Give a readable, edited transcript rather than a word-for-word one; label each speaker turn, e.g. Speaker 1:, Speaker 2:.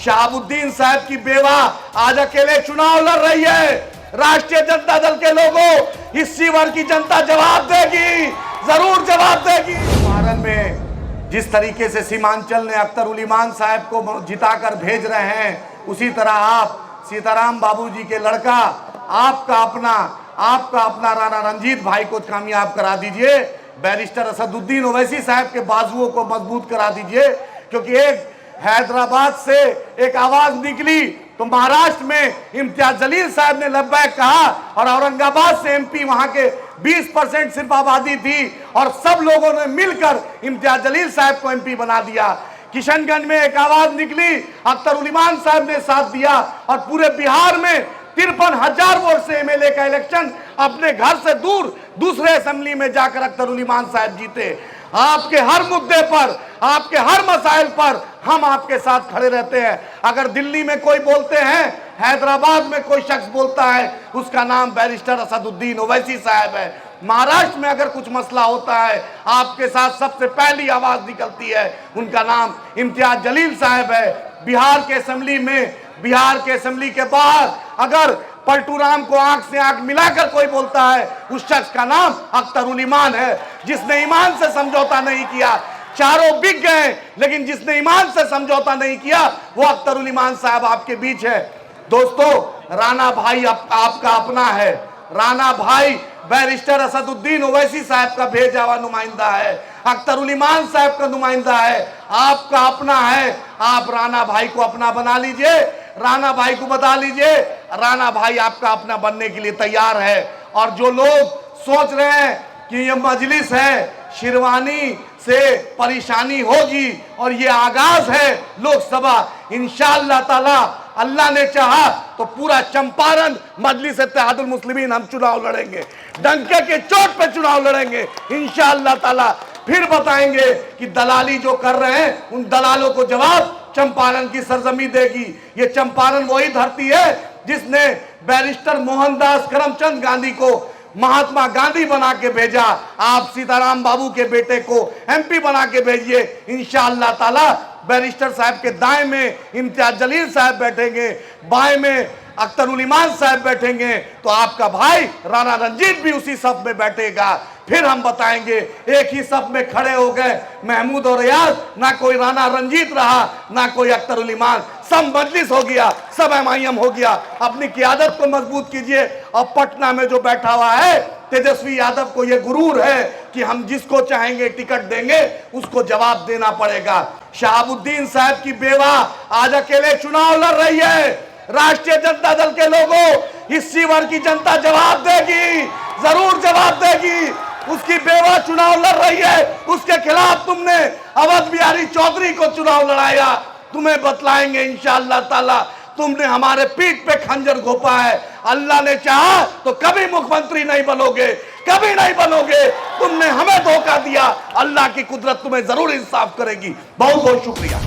Speaker 1: शहाबुद्दीन साहब की बेवा आज अकेले चुनाव लड़ रही है। राष्ट्रीय जनता दल के लोगों, इस सीवर की जनता जवाब देगी, जरूर जवाब देगी। चंपारण में जिस तरीके से सीमांचल ने अख्तर उल ईमान साहब को जिताकर भेज रहे हैं, उसी तरह आप सीताराम बाबूजी के लड़का आपका अपना राणा रंजीत भाई को कामयाब करा दीजिए। बैरिस्टर असदुद्दीन ओवैसी साहब के बाजुओं को मजबूत करा दीजिए, क्योंकि एक हैदराबाद से एक आवाज निकली तो महाराष्ट्र में इम्तियाज जलील साहब ने लब्बैक कहा, और औरंगाबाद से एमपी वहां के 20% सिर्फ आबादी थी और सब लोगों ने मिलकर इम्तियाज जलील साहब को एमपी बना दिया। किशनगंज में एक आवाज निकली, अख्तर उल ईमान साहब ने साथ दिया, और पूरे बिहार में 53,000 वोट से एमएलए का इलेक्शन अपने घर से दूर दूसरे असेंबली में जाकर अख्तर उल ईमान साहब जीते। आपके हर मुद्दे पर, आपके हर मसाइल पर हम आपके साथ खड़े रहते हैं। अगर दिल्ली में कोई बोलते हैं, हैदराबाद में कोई शख्स बोलता है, उसका नाम बैरिस्टर असदुद्दीन ओवैसी साहब है। महाराष्ट्र में अगर कुछ मसला होता है, आपके साथ सबसे पहली आवाज निकलती है, उनका नाम इम्तियाज जलील साहब है। बिहार के असेंबली के बाहर अगर पलटू राम को आंख से आंख मिलाकर कोई बोलता है, उस शख्स का नाम अख्तर उल ईमान है, जिसने ईमान से समझौता नहीं किया। चारों बिक गए, लेकिन जिसने ईमान से समझौता नहीं किया वो अख्तर उल ईमान साहब आपके बीच है। दोस्तों, राणा भाई आपका अपना है। राणा भाई बैरिस्टर असदुद्दीन ओवैसी साहब का भेजा हुआ नुमाइंदा है, अख्तर उल ईमान साहब का नुमाइंदा है, आपका अपना है। आप राणा भाई को अपना बना लीजिए, राणा भाई को बता लीजिए, राणा भाई आपका अपना बनने के लिए तैयार है। और जो लोग सोच रहे हैं कि ये मजलिस है, शिरवानी से परेशानी होगी और ये आगाज है लोकसभा, इंशाअल्लाह ताला अल्लाह ने चाहा तो पूरा चंपारण मजलिस इत्तेहादुल मुस्लिमीन हम चुनाव लड़ेंगे, डंके के चोट पे चुनाव लड़ेंगे इंशाअल्लाह ताला। फिर बताएंगे कि दलाली जो कर रहे हैं, उन दलालों को जवाब चंपारण की सरजमी देगी। ये चंपारण वही धरती है जिसने बैरिस्टर मोहनदास करमचंद गांधी को महात्मा गांधी बना के भेजा। आप सीताराम बाबू के बेटे को एमपी बना के भेजिए, इंशाअल्लाह ताला बैरिस्टर साहब के दाएं में इम्तियाज जलील साहब बैठेंगे, बाएं में अख्तर उल ईमान साहब बैठेंगे, तो आपका भाई राणा रंजीत भी उसी सफ में बैठेगा। फिर हम बताएंगे, एक ही सफ में खड़े हो गए महमूद और रियाज, ना कोई राणा रंजीत रहा, ना कोई अख्तर उल ईमान, सब मजलिस हो गया, सब एमआईएम हो गया। अपनी क़ियादत को मजबूत कीजिए। और पटना में जो बैठा हुआ है तेजस्वी यादव को यह गुरूर है कि हम जिसको चाहेंगे टिकट देंगे, उसको जवाब देना पड़ेगा। शहाबुद्दीन साहब की बेवा आज अकेले चुनाव लड़ रही है। राष्ट्रीय जनता दल के लोगों, इस सीवर की जनता जवाब देगी, जरूर जवाब देगी। उसकी बेवा चुनाव लड़ रही है, उसके खिलाफ तुमने अवध बिहारी चौधरी को चुनाव लड़ाया। तुम्हें बतलाएंगे इंशाअल्लाह ताला, तुमने हमारे पीठ पे खंजर घोपा है। अल्लाह ने चाहा तो कभी मुख्यमंत्री नहीं बनोगे, कभी नहीं बनोगे। तुमने हमें धोखा दिया, अल्लाह की कुदरत तुम्हें जरूर इंसाफ करेगी। बहुत बहुत शुक्रिया।